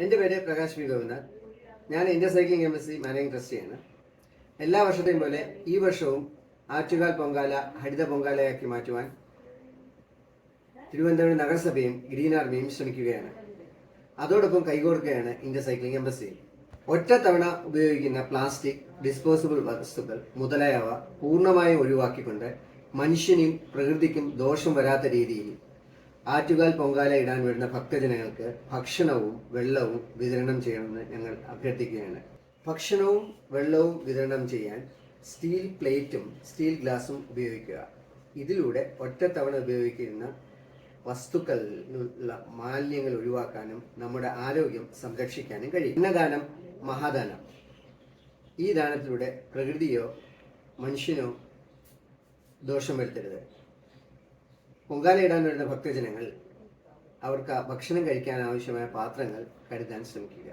എൻ്റെ പേര് പ്രകാശ് വി ഗോവിന്ദൻ. ഞാൻ ഇന്ത്യ സൈക്ലിംഗ് എംബസി മാനേജിംഗ് ട്രസ്റ്റിയാണ്. എല്ലാ വർഷത്തെയും പോലെ ഈ വർഷവും ആറ്റുകാൽ പൊങ്കാല ഹരിത പൊങ്കാലയാക്കി മാറ്റുവാൻ തിരുവനന്തപുരം നഗരസഭയും ഗ്രീൻ ആർമിയും ശ്രമിക്കുകയാണ്. അതോടൊപ്പം കൈകോർക്കുകയാണ് ഇന്ത്യ സൈക്ലിംഗ് എംബസി. ഒറ്റത്തവണ ഉപയോഗിക്കുന്ന പ്ലാസ്റ്റിക്, ഡിസ്പോസിബിൾ വസ്തുക്കൾ മുതലായവ പൂർണ്ണമായും ഒഴിവാക്കിക്കൊണ്ട് മനുഷ്യനും പ്രകൃതിക്കും ദോഷം വരാത്ത രീതിയിൽ ആറ്റുകാൽ പൊങ്കാല ഇടാൻ വരുന്ന ഭക്തജനങ്ങൾക്ക് ഭക്ഷണവും വെള്ളവും വിതരണം ചെയ്യണമെന്ന് ഞങ്ങൾ അഭ്യർത്ഥിക്കുകയാണ്. ഭക്ഷണവും വെള്ളവും വിതരണം ചെയ്യാൻ സ്റ്റീൽ പ്ലേറ്റും സ്റ്റീൽ ഗ്ലാസും ഉപയോഗിക്കുക. ഇതിലൂടെ ഒറ്റത്തവണ ഉപയോഗിക്കുന്ന വസ്തുക്കളിലുള്ള മാലിന്യങ്ങൾ ഒഴിവാക്കാനും നമ്മുടെ ആരോഗ്യം സംരക്ഷിക്കാനും കഴിയും. അന്നദാനം മഹാദാനം. ഈ ദാനത്തിലൂടെ പ്രകൃതിയോ മനുഷ്യനോ ദോഷം വരുത്തരുത്. പൊങ്കാലയിടാൻ വരുന്ന ഭക്തജനങ്ങൾ അവർക്ക് ഭക്ഷണം കഴിക്കാൻ ആവശ്യമായ പാത്രങ്ങൾ കരുതാൻ ശ്രമിക്കുക.